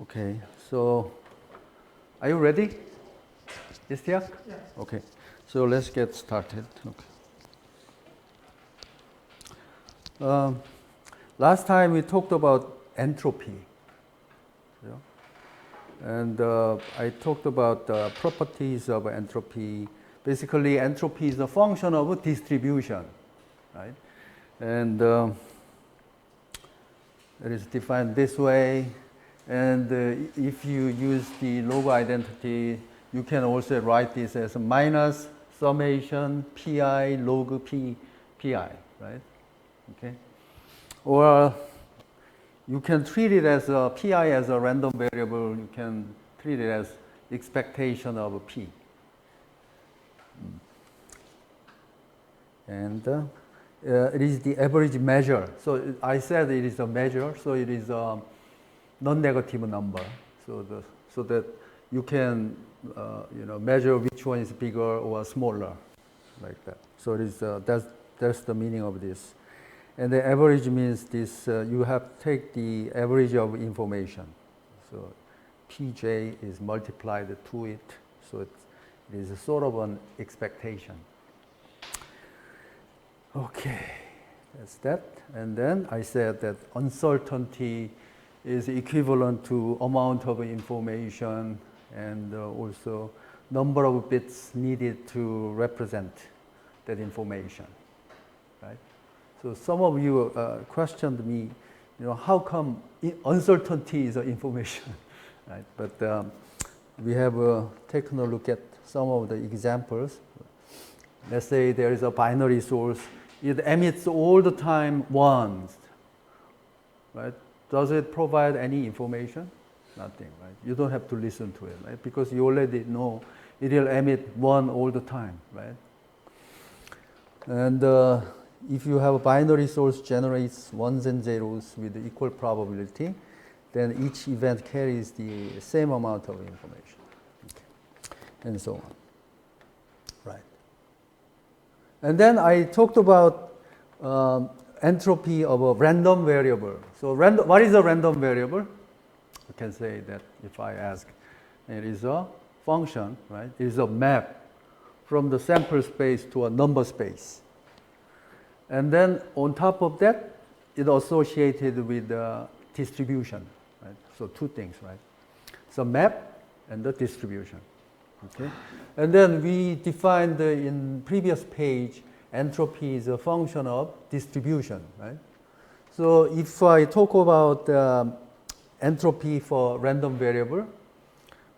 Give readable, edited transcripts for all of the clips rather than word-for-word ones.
Okay, so are you ready? Yes. Okay, so let's get started. Okay. Last time we talked about entropy, and I talked about the properties of entropy. Basically, entropy is a function of a distribution, right? And it is defined this way. And if you use the log identity, you can also write this as a minus summation pi log pi, right? Okay. Or you can treat it as a pi as a random variable. You can treat it as expectation of a p. And it is the average measure. So I said it is a measure, so it is a non-negative number. So that you can measure which one is bigger or smaller, like that. So it is that's the meaning of this. And the average means this you have to take the average of information. So Pj is multiplied to it. So it is a sort of an expectation. Okay, that's that. And then I said that uncertainty is equivalent to amount of information and also number of bits needed to represent that information, right? So some of you questioned me, how come uncertainty is information, right? But we have taken a look at some of the examples. Let's say there is a binary source. It emits all the time ones, right? Does it provide any information? Nothing, right? You don't have to listen to it, right? Because you already know it will emit one all the time, right? And if you have a binary source generates ones and zeros with equal probability, then each event carries the same amount of information, okay. And so on, right? And then I talked about entropy of a random variable. So what is a random variable? You can say that if I ask, it is a function, right? It is a map from the sample space to a number space. And then on top of that, it associated with the distribution, right? So two things, right? So map and the distribution, okay? And then we defined in previous page, entropy is a function of distribution, right? So if I talk about entropy for random variable,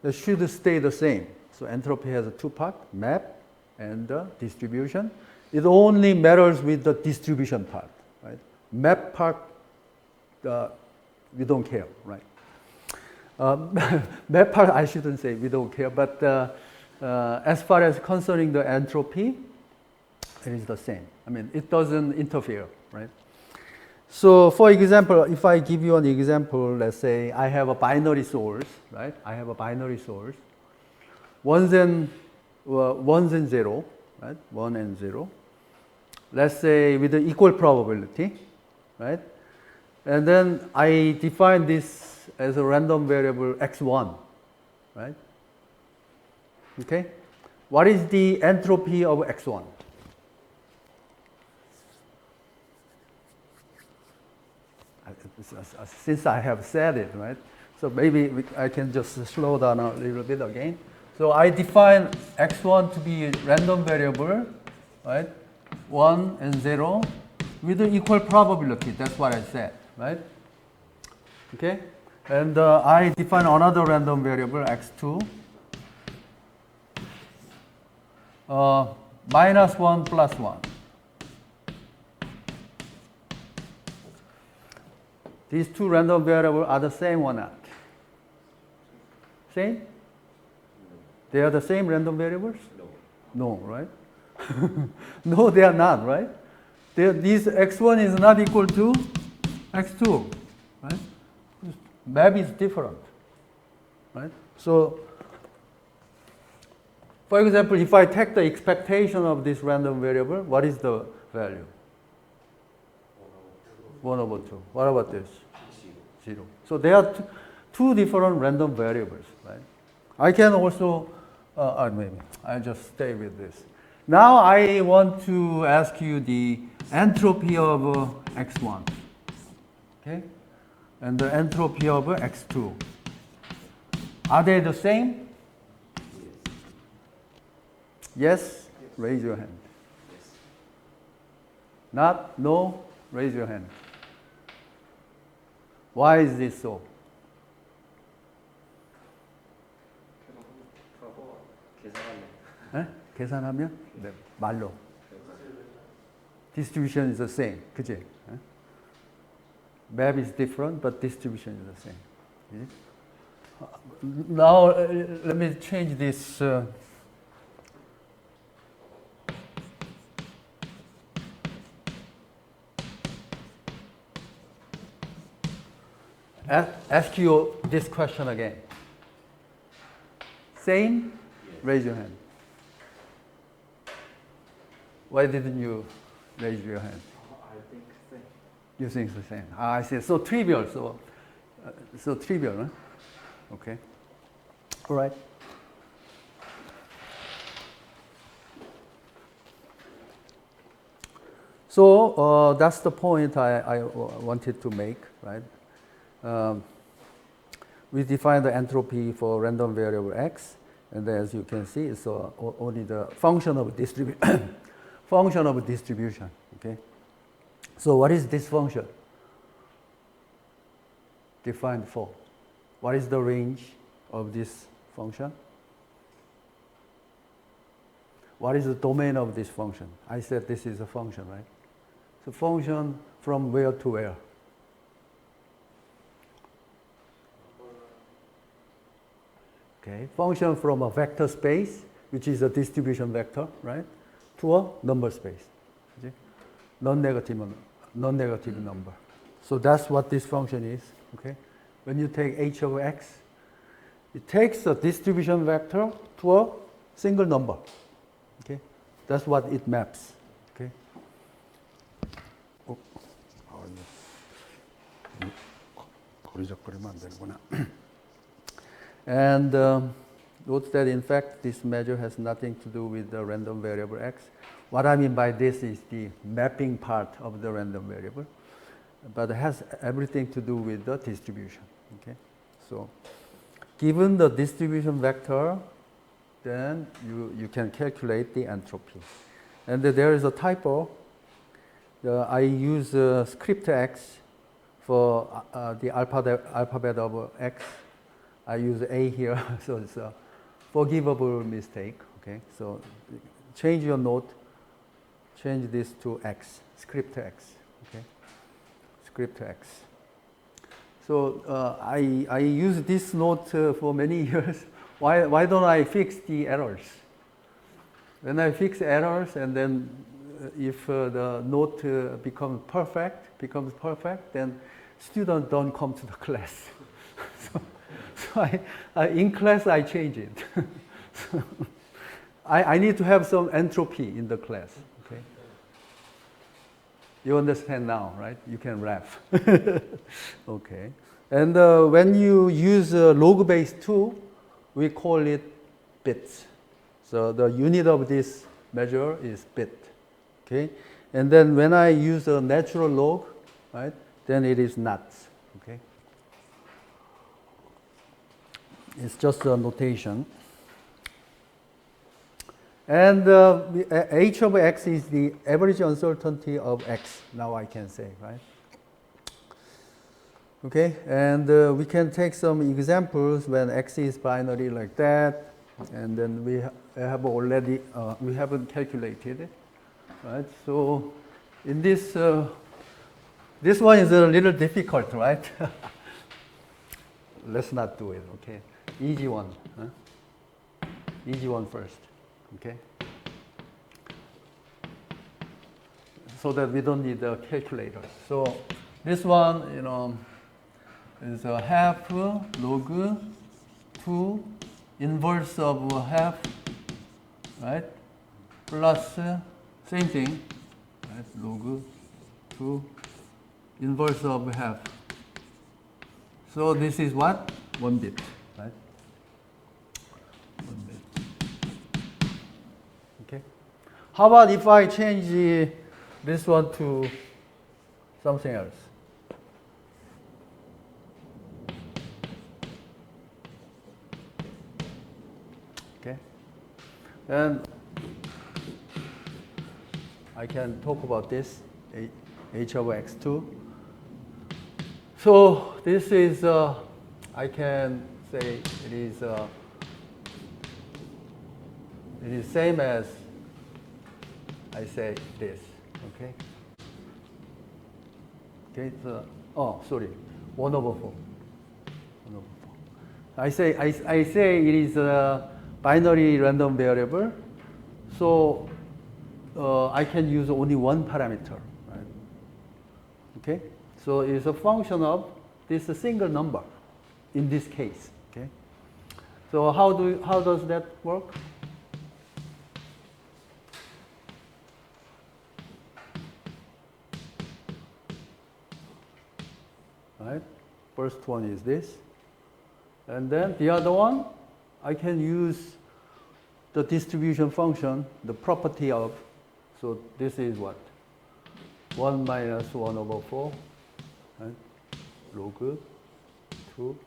it should stay the same. So entropy has a two parts, map and distribution. It only matters with the distribution part, right? Map part, we don't care, right? Map part, I shouldn't say we don't care, but as far as concerning the entropy, it is the same. I mean, it doesn't interfere, right? So, for example, if I give you an example, let's say I have a binary source, right? I have a binary source, ones and zero, right? 1 and 0. Let's say with the equal probability, right? And then I define this as a random variable x1, right? Okay? What is the entropy of x1? Since I have said it, right? So maybe I can just slow down a little bit again. So I define x1 to be a random variable, right? 1 and 0 with the equal probability. That's what I said, right? Okay? And I define another random variable, x2, minus 1 plus 1. These two random variables are the same or not? Same? They are the same random variables? No, right? No, they are not, right? This x1 is not equal to x2, right? Map is different, right? So, for example, if I take the expectation of this random variable, what is the value? 1/2. What about this? 0. So they are two different random variables, right? I can also, maybe I'll just stay with this. Now I want to ask you the entropy of x1, okay? And the entropy of x2. Are they the same? Yes? Raise your hand. Not? No? Raise your hand. Why is this so? 에? 계산하면? 네, 말로. Distribution is the same. 그치? 에? Map is different, but distribution is the same. Now, let me change this. Ask you this question again. Same? Raise your hand. Why didn't you raise your hand? I think same. You think the same? Ah, I see. So trivial. So trivial, huh? Okay. All right. So that's the point I wanted to make, right? We define the entropy for random variable x, and as you can see, it's only the function of distribution. Okay. So what is this function? Defined for. What is the range of this function? What is the domain of this function? I said this is a function, right? So function from where to where? Okay, function from a vector space, which is a distribution vector, right, to a number space, okay? non-negative number. So that's what this function is. Okay, when you take h of x, it takes a distribution vector to a single number. Okay, that's what it maps. Okay. And note that in fact this measure has nothing to do with the random variable x. What I mean by this is the mapping part of the random variable, but it has everything to do with the distribution. Okay, so given the distribution vector, then you can calculate the entropy. And there is a typo. I use script x for the alphabet of x. I use A here, so it's a forgivable mistake. Okay, so change your note, change this to x, script x. Okay, script x. So I use this note for many years. Why don't I fix the errors? When I fix errors, and then if the note becomes perfect, then students don't come to the class. So in class, I change it. So I need to have some entropy in the class. Okay. You understand now, right? You can laugh. Okay. And when you use log base 2, we call it bits. So the unit of this measure is bit. Okay. And then when I use a natural log, right, then it is nuts. Okay. It's just a notation. And h of x is the average uncertainty of x, now I can say, right? Okay, and we can take some examples when x is binary like that, and then we have already, we haven't calculated it, right? So in this, this one is a little difficult, right? Let's not do it, okay? Easy one, huh? Easy one first, okay? So that we don't need a calculator. So this one, you know, is a half log 2 inverse of half, right? Plus same thing, right? Log 2 inverse of half. So this is what? 1 bit, right? 1 bit. Okay. How about if I change this one to something else? Okay. And I can talk about this, h over x2. So this is, I can say it is same as I say this, okay? Okay, so, oh, sorry, 1 over 4. 1 over 4. I say it is a binary random variable, so I can use only one parameter, right? Okay, so it's a function of this single number in this case. Okay, so how does that work? Right, first one is this, and then the other one, I can use the distribution function, the property of. So this is what? 1 minus 1 over 4, right? Log 2,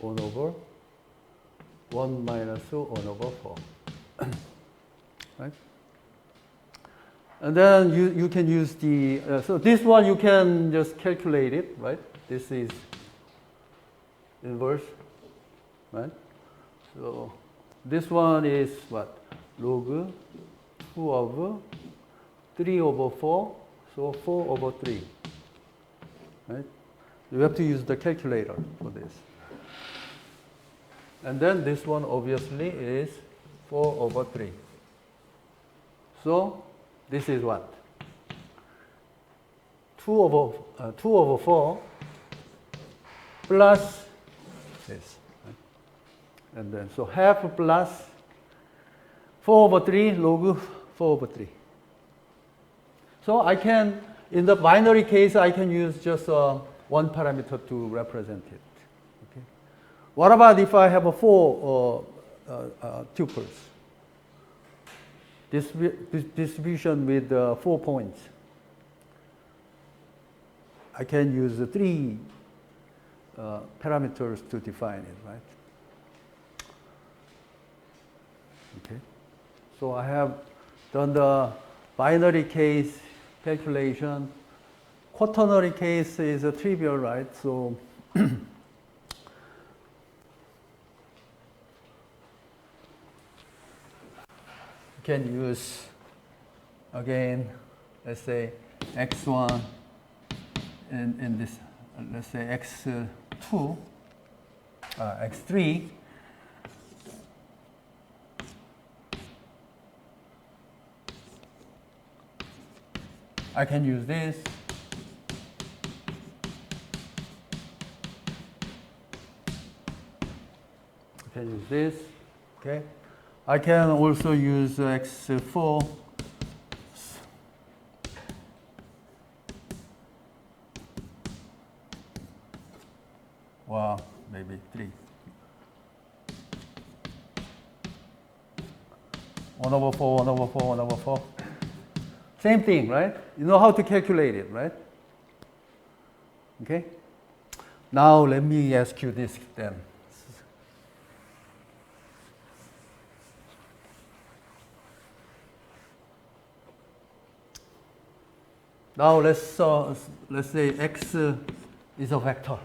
1 over 1 minus 1 over 4, right? And then you can use the, so this one you can just calculate it, right? This is inverse, right? So this one is what? Log 2 over 3 over 4, so 4 over 3, right? You have to use the calculator for this. And then this one obviously is 4 over 3. So this is what? 2 over 4 plus this, right? And then so half plus 4 over 3 log 4 over 3. So I can, in the binary case, I can use just one parameter to represent it. Okay. What about if I have 4 tuples? Distribution with 4 points. I can use 3 parameters to define it, right? Okay. So I have done the binary case calculation. Quaternary case is trivial, right? So can use again, let's say x1 and this, let's say x2, x3. I can use this. I can use this. Okay. I can also use x4. Well, maybe 3. 1 over 4, 1 over 4, 1 over 4. Same thing, right? You know how to calculate it, right? Okay? Now let me ask you this then. Now let's say x is a vector.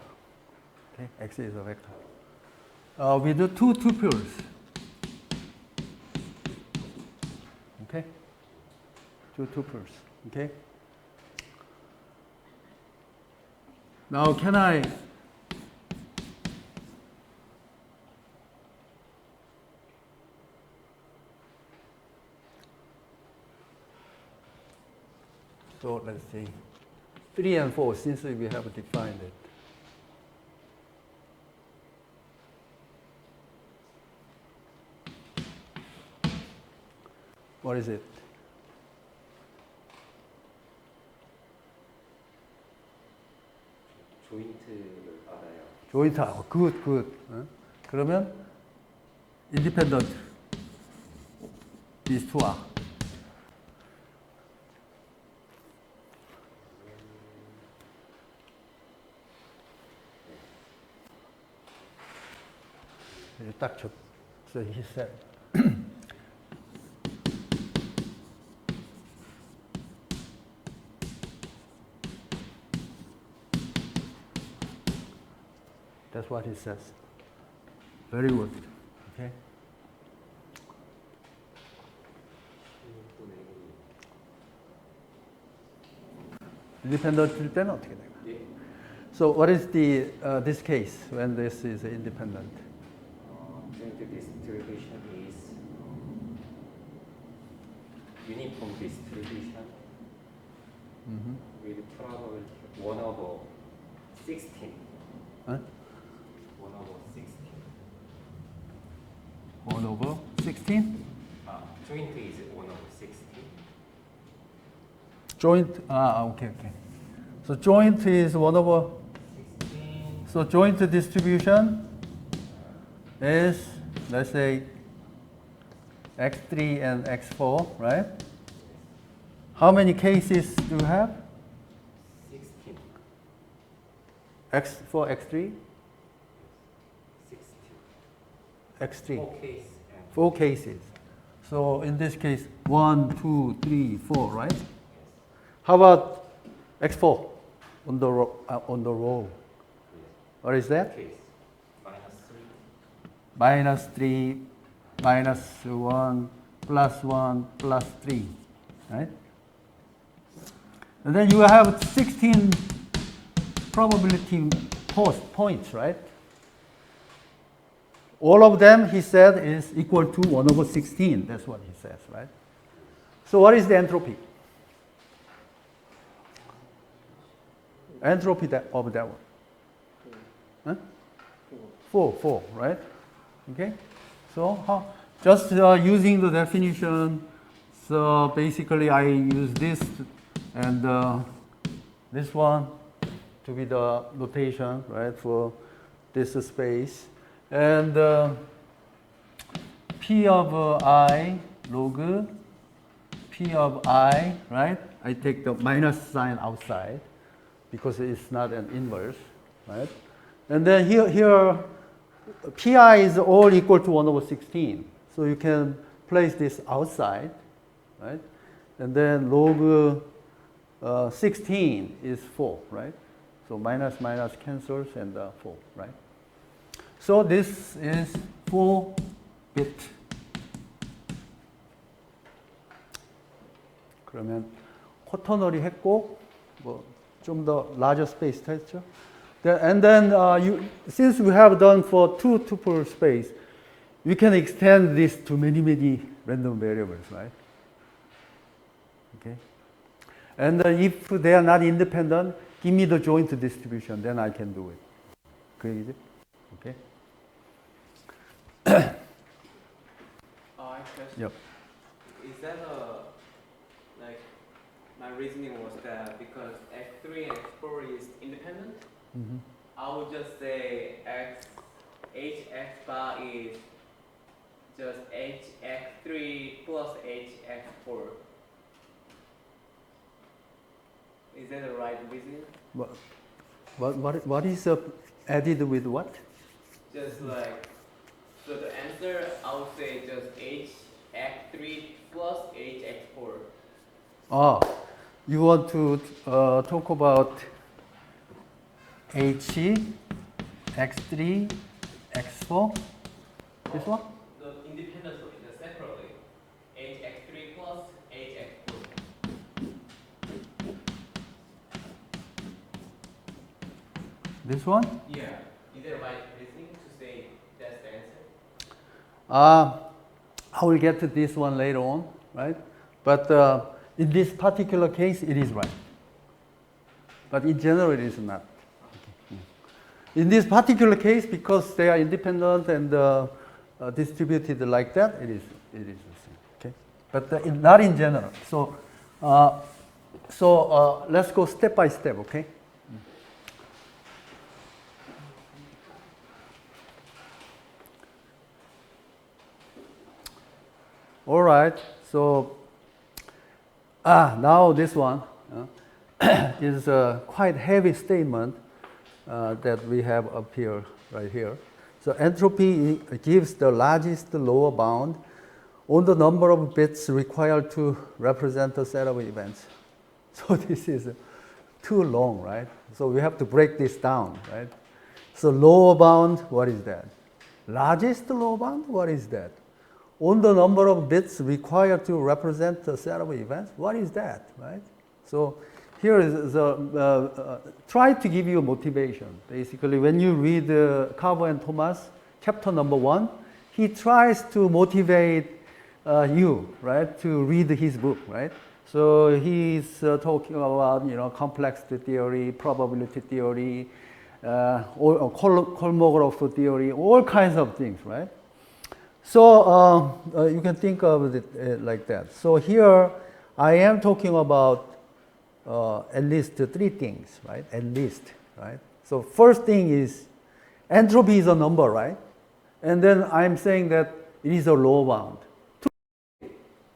Okay, x is a vector. We do 2 tuples. Okay, 2 tuples. Okay. Now can I so let's see 3 and 4 since we have defined it. What is it? 조인트를 알아야 joint, good, good. 그러면 independent. These two are. 딱 줘. So he said. That's what he says. Very good. Okay. Independent일 때는 어떻게 돼요? So what is the this case when this is independent? The distribution is uniform distribution with probability 1 over 16. Huh? 1 over 16. 1 over 16? Joint is 1 over 16. Joint, okay, okay. So joint is 1 over 16. So joint distribution is, let's say, x3 and x4, right? How many cases do you have? 16. X4, x3, 16. x3. 4 case. 4 cases. So in this case, 1, 2, 3, 4, right? How about x4 on the row? What is that? Case. -3. -3, -1, +1, +3, right? And then you have 16 probability points, right? All of them, he said, is equal to 1 over 16. That's what he says, right? So what is the entropy? Entropy of that one? Huh? 4, right? Okay? So just using the definition, so basically I use this and this one to be the notation, right, for this space. And P of I log P of I, right? I take the minus sign outside because it's not an inverse, right? And then here Pi is all equal to 1 over 16. So you can place this outside, right? And then log 16 is 4, right? So minus cancels and 4, right? So this is 4-bit. 그러면 쿼터너리 했고 뭐 좀 더 larger space 했죠. And then since we have done for 2 tuple space, we can extend this to many random variables, right? Okay. And if they are not independent, give me the joint distribution, then I can do it. 그 얘기지? Okay. Yep. Is that like my reasoning was that because x3 and x4 is independent, I would just say hx bar is just hx3 plus hx4. Is that the right reasoning? What is added with what? Just like, so the answer I would say just hx3 plus hx4. Ah, you want to talk about H, X3, X4? This one? The independently, the separately. hx3 plus hx4. This one? Yeah. Is that right reasoning to say that's the answer? I will get to this one later on, right? But in this particular case, it is right. But in general, it is not. In this particular case, because they are independent and distributed like that, it is the same. Okay, but not in general. So let's go step by step. Okay. All right. So now this one is a quite heavy statement that we have up here, right here. So entropy gives the largest lower bound on the number of bits required to represent a set of events. So this is too long, right? So we have to break this down, right? So lower bound, what is that? Largest lower bound, what is that? On the number of bits required to represent a set of events, what is that, right? So here is try to give you motivation. Basically, when you read Carver and Thomas, chapter number 1, he tries to motivate you, right, to read his book, right? So he's talking about, complexity theory, probability theory, Kolmogorov theory, all kinds of things, right? So you can think of it like that. So here I am talking about at least 3 things, right? At least, right? So first thing is entropy is a number, right? And then I'm saying that it is a lower bound.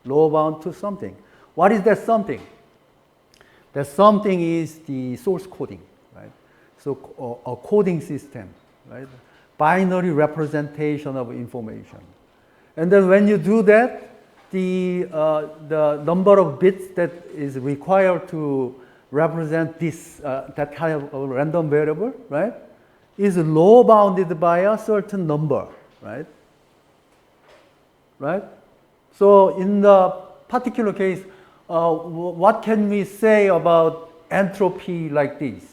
Lower bound to something. What is that something? That something is the source coding, right? So a coding system, right? Binary representation of information. And then when you do that, the number of bits that is required to represent this that kind of random variable, right, is lower bounded by a certain number, right? Right? So in the particular case, what can we say about entropy like this?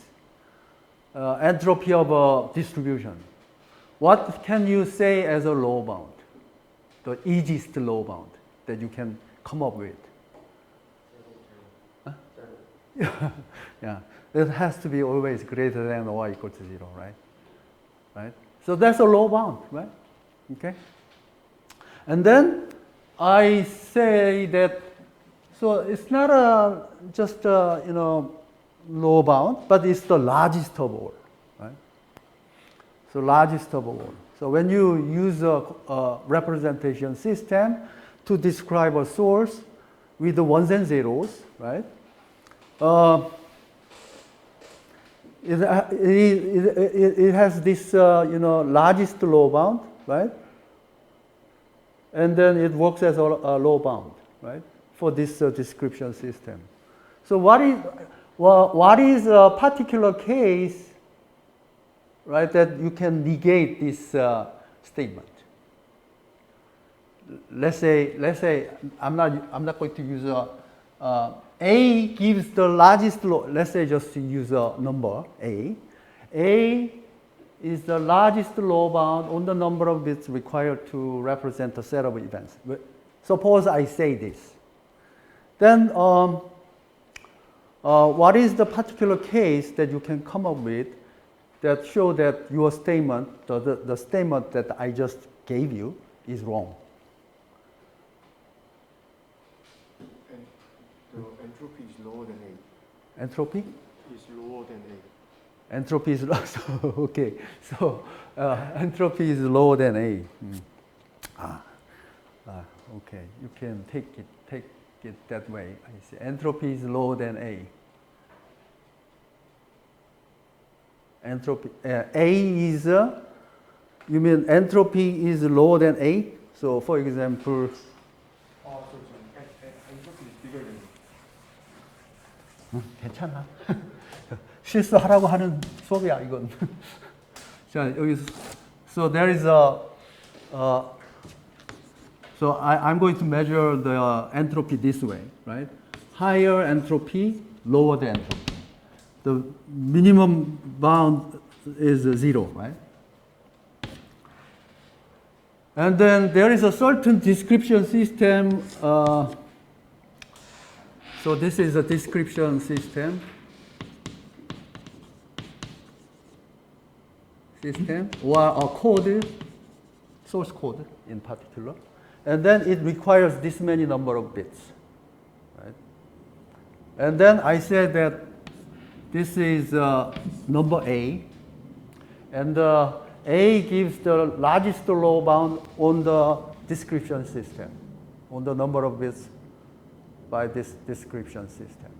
Entropy of a distribution. What can you say as a lower bound? The easiest lower bound that you can come up with? Huh? Yeah, it has to be always greater than or equal to 0, right? Right? So that's a lower bound, right? Okay? And then I say that, so it's not just lower bound, but it's the largest of all, right? So largest of all. So when you use a representation system to describe a source with the ones and zeros, right? It has this largest lower bound, right? And then it works as a lower bound, right, for this description system. So what is a particular case, right, that you can negate this statement? Let's say I'm not going to use A gives the largest let's say just use a number A. A is the largest lower bound on the number of bits required to represent a set of events. Suppose I say this. Then what is the particular case that you can come up with that show that your statement, the statement that I just gave you, is wrong? And the entropy is lower than A. Entropy? Is lower than A. Entropy is okay. So entropy is lower than A. Okay. You can take it that way. I see. Entropy is lower than A. Entropy A is you mean entropy is lower than A? So for example. Entropy is bigger than A. 괜찮아. 실수하라고 하는 수업이야 이건. 자 여기서 so there is so I'm going to measure the entropy this way, right? Higher entropy, lower the entropy. The minimum bound is 0, right? And then there is a certain description system. So this is a description system. Or a code, source code in particular. And then it requires this many number of bits, right? And then I said that this is number A, and A gives the largest lower bound on the description system. on the number of bits by this description system.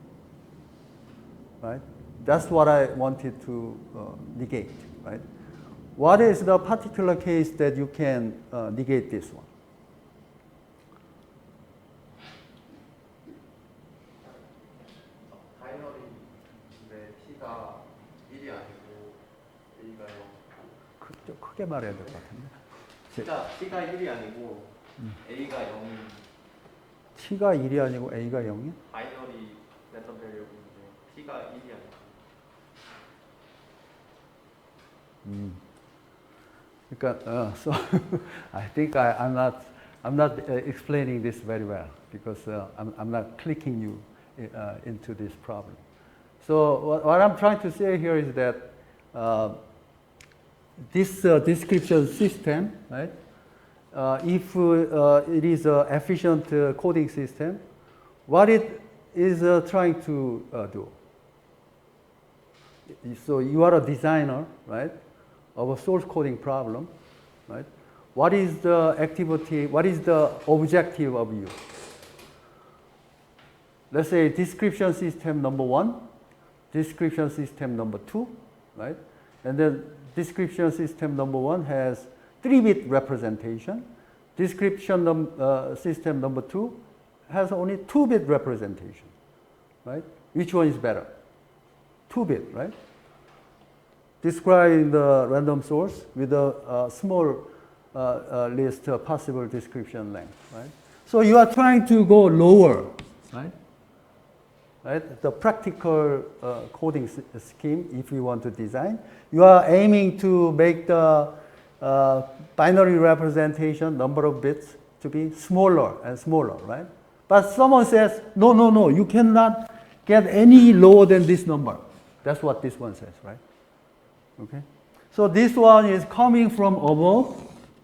Right? That's what I wanted to negate. Right? What is the particular case that you can negate this one? 바이너리인데 T가 1이 아니고 A가 0. 좀 크게 말해야 될 것 같은데. T가 1이 아니고 A가 0인 T가 1이 아니고 A가 0이야? 바이너리 랜덤 베리어블인데 T가 1이 아니고. 그러니까, so I think I'm not explaining this very well because I'm not clicking you into this problem. So what I'm trying to say here is that this description system, right? If it is an efficient coding system, what it is trying to do. So you are a designer, right, of a source coding problem, right? What is the activity, what is the objective of you? Let's say description system number 1, description system number 2, right? And then description system number 1 has 3-bit representation. Description system number 2 has only 2-bit representation, right? Which one is better? 2-bit, right? Describing the random source with a small list possible description length, right? So you are trying to go lower, right? Right? The practical coding scheme, if you want to design, you are aiming to make the binary representation, number of bits, to be smaller and smaller, right? But someone says, no, no, no, you cannot get any lower than this number. That's what this one says, right? Okay? So this one is coming from above,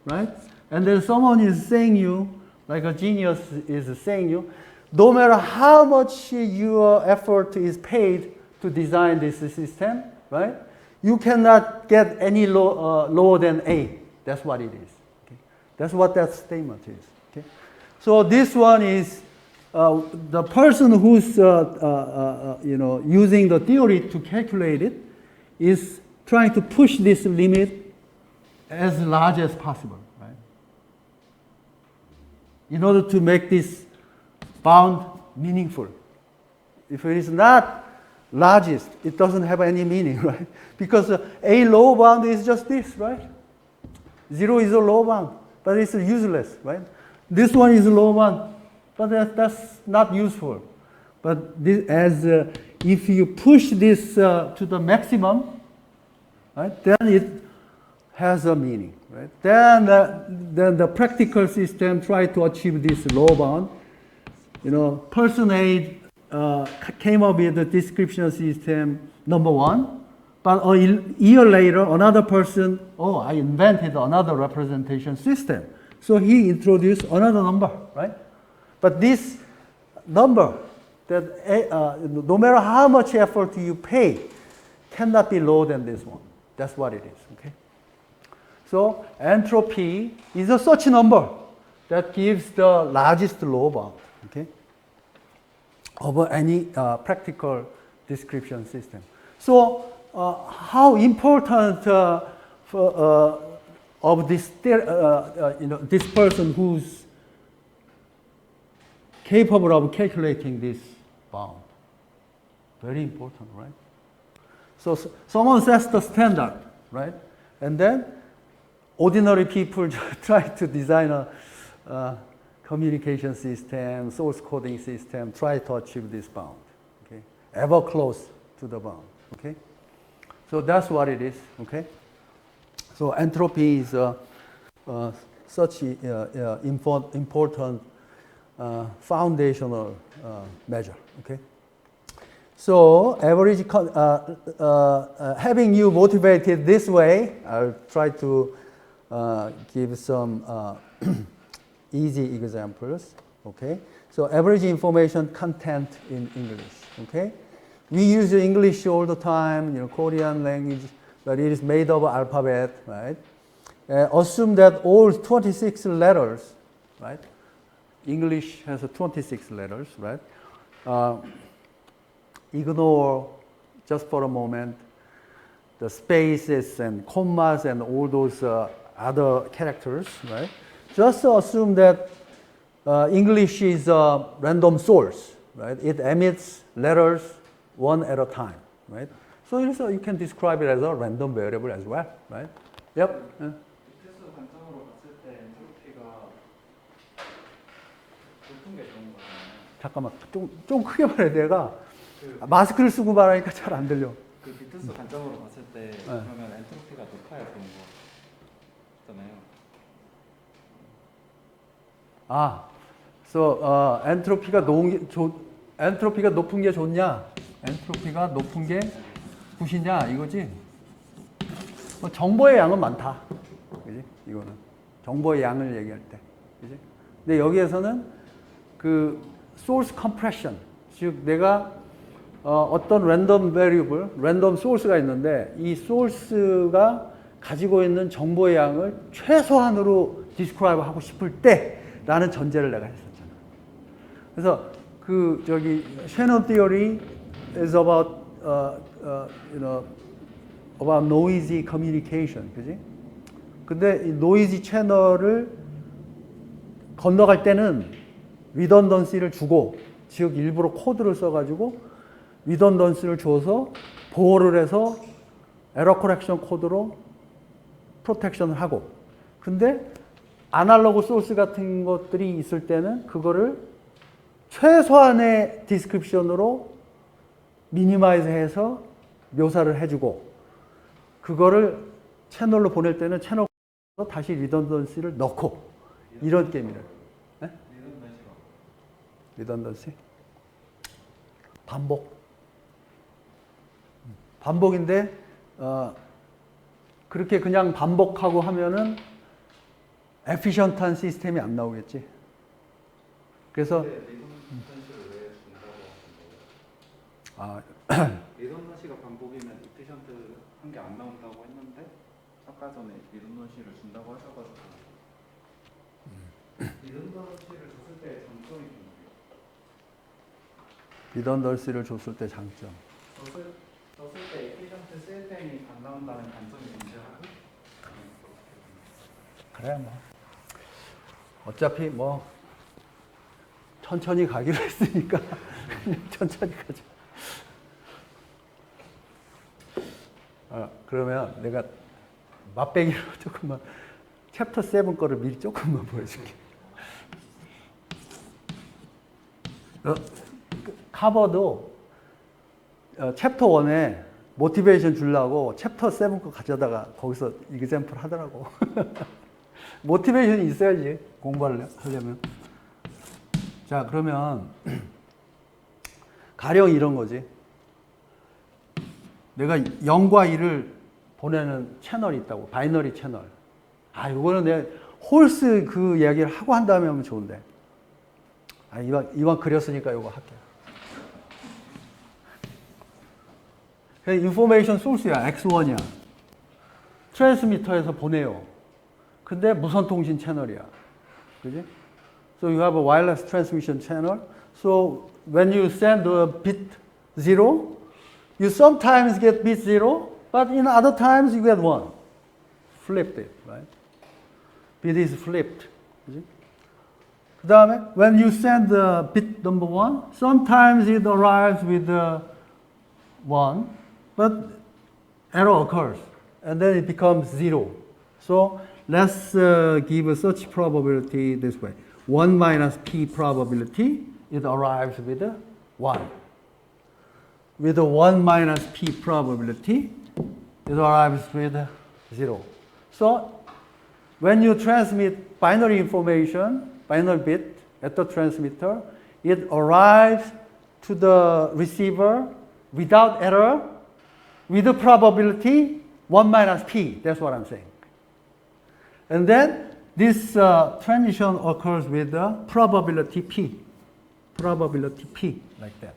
right? And then someone is saying you, like a genius is saying you, no matter how much your effort is paid to design this system, right? You cannot get any lower than A. That's what it is. Okay? That's what that statement is. Okay? So this one is the person who's using the theory to calculate it is trying to push this limit as large as possible, right? In order to make this bound meaningful. If it is not largest, it doesn't have any meaning, right? Because a low bound is just this, right? 0 is a low bound, but it's useless, right? This one is a low bound, but that's not useful. But this, if you push this to the maximum, right, then it has a meaning, right? Then the practical system tries to achieve this low bound. Person A came up with the description system number 1, but a year later, another person, I invented another representation system. So he introduced another number, right? But this number, that no matter how much effort you pay, cannot be lower than this one. That's what it is, okay? So entropy is a such number that gives the largest low bound, okay, over any practical description system. So how important of this, this person who's capable of calculating this bound? Very important, right? So someone sets the standard, right? And then ordinary people try to design a communication system, source coding system, try to achieve this bound, okay? Ever close to the bound, okay? So that's what it is, okay? So entropy is such an important foundational measure, okay? So average, having you motivated this way, I'll try to give some easy examples, okay? So average information content in English, okay? We use English all the time, Korean language, but it is made of alphabet, right? Assume that all 26 letters, right? English has 26 letters, right? Ignore just for a moment the spaces and commas and all those other characters, right? Just assume that English is a random source, right? It emits letters one at a time, right? So you can describe it as a random variable as well, right? Yep. 비트수 관점으로 봤을 때 엔트로피가 높은 게 좋은 거잖아요. 잠깐만, 좀 크게 말해. 내가 마스크를 쓰고 말하니까 잘 안 들려. 그 비트수 관점으로 봤을 때 그러면 엔트로피가 높아야 좋은 거잖아요. So 엔트로피가 높은 게 좋냐? 엔트로피가 높은 게 굿이냐 이거지? 정보의 양은 많다. 그지? 이거는 정보의 양을 얘기할 때. 그지? 근데 여기에서는 그 source compression, 즉 내가 어떤 랜덤 베리어블, 랜덤 소스가 있는데 이 소스가 가지고 있는 정보의 양을 최소한으로 디스크라이브 하고 싶을 때라는 전제를 내가 했었잖아. 그래서 그 저기 Shannon theory is about about noisy communication, 그지? 근데 이 noisy 채널을 건너갈 때는 redundancy를 주고, 즉 일부러 코드를 써가지고 redundancy를 줘서 보호를 해서 에러 커렉션 코드로 프로텍션을 하고, 근데 아날로그 소스 같은 것들이 있을 때는 그거를 최소한의 디스크립션으로 미니마이즈 해서 묘사를 해주고, 그거를 채널로 보낼 때는 채널로 다시 리던던시를 넣고, 이런 게임이래. 네? 리던던시? 반복인데 그렇게 그냥 반복하고 하면은 에피션트한 시스템이 안 나오겠지. 그래서 리던던시가 반복이면 이피션트한 게 안 나온다고 했는데 아까 전에 리던던시를 준다고 하셔가지고 리던던시를 줬을 때 장점이 뭐예요? 리던던시를 줬을 때 장점. 줬을 때 이피션트 시스템이 안 나온다는 단점이 존재하고. 그래 뭐 어차피 뭐 천천히 가기로 했으니까 그냥 천천히 가자. 그러면 내가 맛배기로 조금만 챕터 7 거를 미리 조금만 보여줄게. 카버도 챕터 1에 모티베이션 주려고 챕터 7 거 가져다가 거기서 이그샘플 하더라고. 모티베이션이 있어야지 공부하려면. 자, 그러면 가령 이런 거지. 내가 0과 1을 보내는 채널이 있다고. 바이너리 채널. 이거는 내가 홀스 그 이야기를 하고 한 다음에 하면 좋은데. 이왕 그렸으니까 이거 할게요. 인포메이션 소스야. X1이야. 트랜스미터에서 보내요. 근데 무선 통신 채널이야. 그지? So you have a wireless transmission channel. So when you send a bit 0, you sometimes get bit 0, but in other times you get 1. Flipped it, right? Bit is flipped. 그지? 그 다음에 when you send the bit number 1, sometimes it arrives with 1, but error occurs, and then it becomes 0. So let's give such probability this way. 1 minus p probability, it arrives with 1. With 1 minus p probability, it arrives with 0. So when you transmit binary information, binary bit at the transmitter, it arrives to the receiver without error, with the probability 1 minus p. That's what I'm saying. And then this transition occurs with the probability p. Probability p, like that.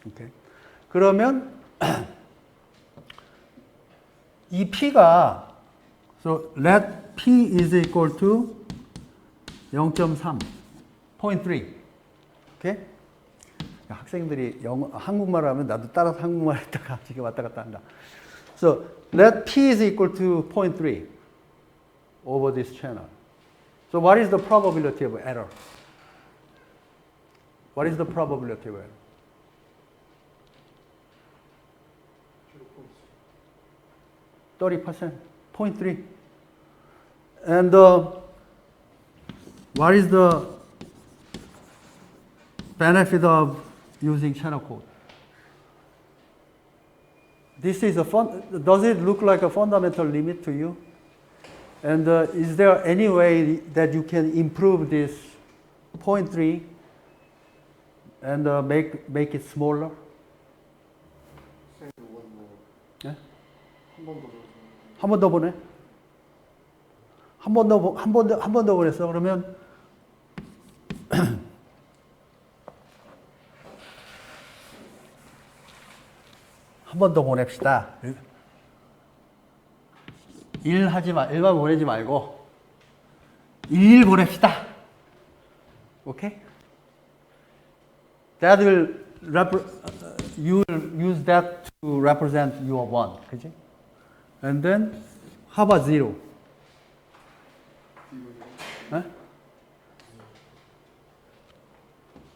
Okay. 그러면 이 p가 so let p is equal to 0.3, 0.3. 오케이? 학생들이 한국말을 하면 나도 따라서 한국말 했다가 지금 왔다 갔다 한다. So let P is equal to 0.3 over this channel. So what is the probability of error? What is the probability of error? 30%, 0.3. And what is the benefit of using channel code? This is does it look like a fundamental limit to you? And is there any way that you can improve this 0.3 and make it smaller? 네? 한 번 더 보내? 한 번 더 보냈어. 그러면 한 번 더 보냅시다. 1만 보내지 말고 1 보냅시다. 오케이? That will you will use that to represent your 1. 그지? And then how about 0? 네?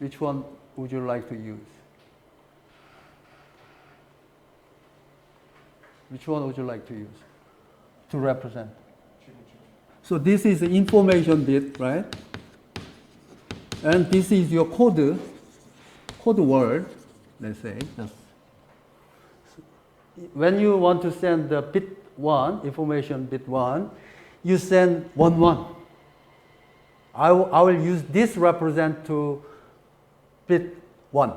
Which one would you like to use? Which one would you like to use to represent? So this is the information bit, right? And this is your code word, let's say. When you want to send the bit 1, information bit 1, you send 1, 1. I will use this represent to bit 1.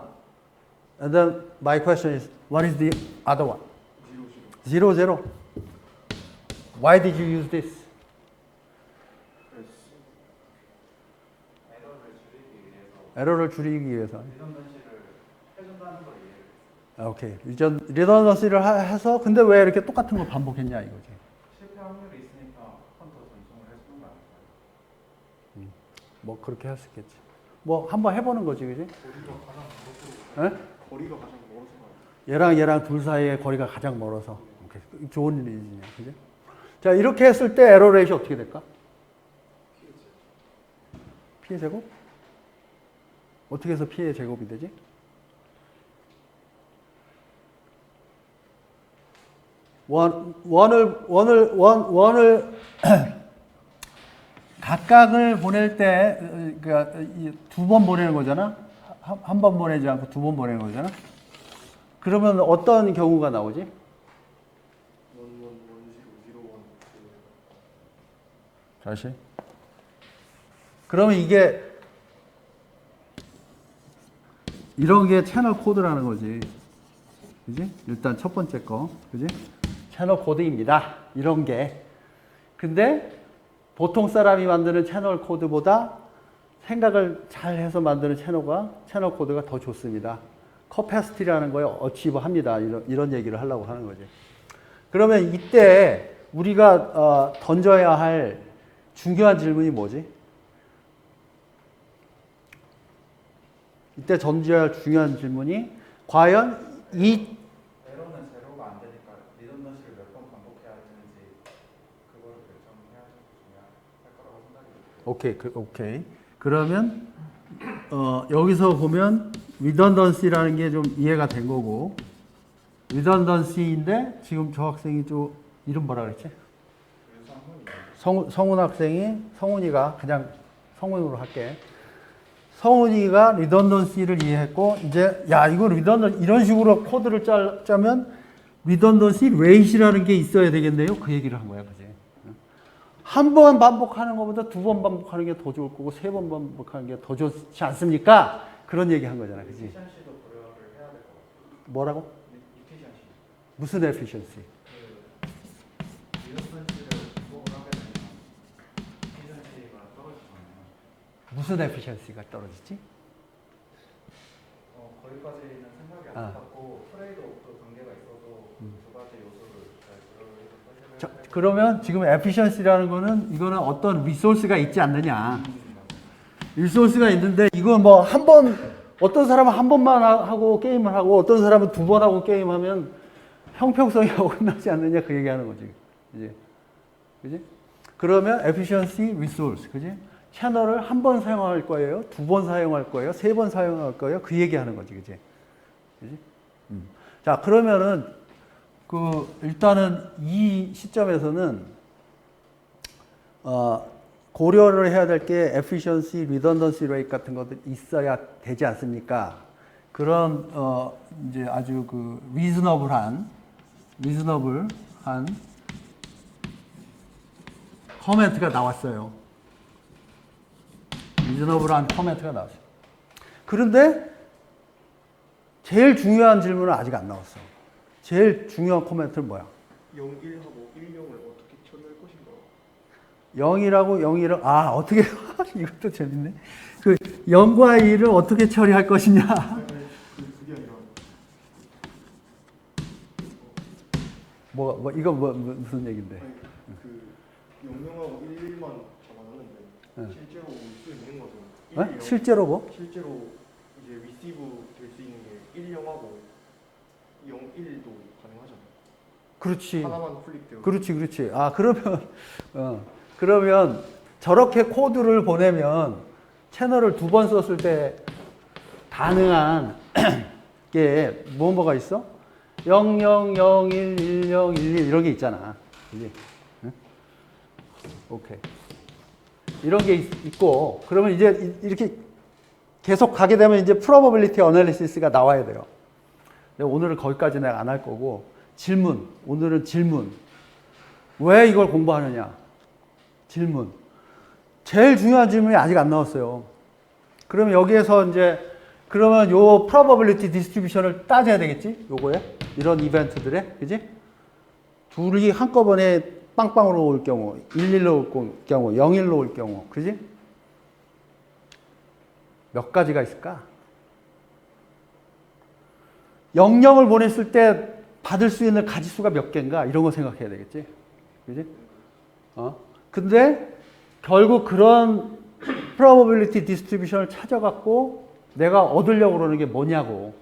And then my question is, what is the other one? 0, 0. Why did you use this? 에러를 줄이기 위해서. 오케이. 리던던시를 해서 근데 왜 이렇게 똑같은 걸 반복했냐 이거지. 실패 확률이 있으니까 컨터 전송을 해주는 거 아닐까요? 뭐 그렇게 할 수 있겠지. 뭐 한번 해보는 거지, 그지? 거리가 가장 멀어서. 얘랑 둘 사이의 거리가 가장 멀어서. 오케이. 좋은 일이지, 그지? 자, 이렇게 했을 때 에러 레이시 어떻게 될까? 피해 제곱? 어떻게 해서 피해 제곱이 되지? 원을 각각을 보낼 때 그러니까 두 번 보내는 거잖아. 한 번 보내지 않고 두 번 보내는 거잖아. 그러면 어떤 경우가 나오지? 다시. 그러면 이게 이런 게 채널 코드라는 거지. 그지? 일단 첫 번째 거. 그지? 채널 코드입니다. 이런 게. 근데 보통 사람이 만드는 채널 코드보다 생각을 잘 해서 만드는 채널 코드가 더 좋습니다. 커패시티라는 거에 어치브 합니다. 이런 얘기를 하려고 하는 거지. 그러면 이때 우리가 던져야 할 중요한 질문이 뭐지? 이때 던져야 할 중요한 질문이 과연 이 에러는 제로가 안 되니까 리던던시를 몇 번 반복해야 되는지 그거를 결정해야 할 거라고 생각이 듭니다. 오케이. 그러면 여기서 보면 리던던시라는 게 좀 이해가 된 거고 리던던시인데 지금 저 학생이 좀 이름 뭐라 그랬지? 성훈 학생이 성훈이가 그냥 성훈으로 할게. 성훈이가 리던던시를 이해했고 이제 야 이거 이런 식으로 코드를 짜면 리던던시 레이시라는 게 있어야 되겠네요. 그 얘기를 한 거야, 그지? 한 번 반복하는 것보다 두 번 반복하는 게 더 좋을 거고 세 번 반복하는 게 더 좋지 않습니까? 그런 얘기 한 거잖아, 그지? 이피션시도 고려를 해야 될 것 같아요. 뭐라고? 이피션시. 무슨 에피션시? 리던던시를 반복을 하게 되면 이피션시가 떨어지잖아요. 무슨 에피션시가 떨어지지? 거기까지는 생각이 안 났고 트레이드오프 관계가 있어도 두 가지 요소를 잘 고려해서 자, 그러면 지금 에피션시라는 거는 이거는 어떤 리소스가 있지 않느냐. 리소스가 있는데 이건 뭐 한 번 어떤 사람은 한 번만 하고 게임을 하고 어떤 사람은 두 번 하고 게임하면 형평성이 어긋나지 않느냐 그 얘기하는 거지. 이제 그지? 그러면 efficiency resource 그지? 채널을 한 번 사용할 거예요, 두 번 사용할 거예요, 세 번 사용할 거예요. 그 얘기하는 거지, 그지? 그지? 자 그러면은 그 일단은 이 시점에서는 고려를 해야 될 게 efficiency, redundancy rate 같은 것들이 있어야 되지 않습니까? 그런 이제 아주 그 reasonable한 커멘트가 나왔어요. reasonable한 커멘트가 나왔어요. 그런데 제일 중요한 질문은 아직 안 나왔어. 제일 중요한 코멘트는 뭐야? 0, 1하고 1, 0을 어떻게 처리할 것인가? 0이라고 0이라고 어떻게 이것도 재밌네. 그 0과 1을 어떻게 처리할 것이냐. 그게 아니라 이거 무슨 얘긴데? 아니, 그 0, 0하고 1, 1만 잡아놨는데 네. 실제로 올 수 있는 것은 1, 어? 0. 실제로 뭐? 실제로 이제 리시브 될 수 있는 게 1, 0하고 0, 1도 가능하잖아요. 그렇지. 하나만 플립되어. 그렇지. 그러면 저렇게 코드를 보내면 채널을 두 번 썼을 때 가능한 게 뭐가 있어? 0, 0, 0, 1, 1, 0, 1, 1 이런 게 있잖아. 그지? 응? 오케이. 이런 게 있고 그러면 이제 이렇게 계속 가게 되면 이제 probability analysis가 나와야 돼요. 근데 오늘은 거기까지 내가 안 할 거고 오늘은 질문. 왜 이걸 공부하느냐? 질문. 제일 중요한 질문이 아직 안 나왔어요. 그러면 여기에서 이제 그러면 요 probability distribution을 따져야 되겠지? 요거에 이런 이벤트들에 그지? 둘이 한꺼번에 빵빵으로 올 경우, 11로 올 경우, 01로 올 경우, 그지? 몇 가지가 있을까? 00을 보냈을 때 받을 수 있는 가지수가 몇 개인가? 이런 거 생각해야 되겠지? 그지? 근데 결국 그런 probability distribution을 찾아갖고 내가 얻으려고 그러는 게 뭐냐고.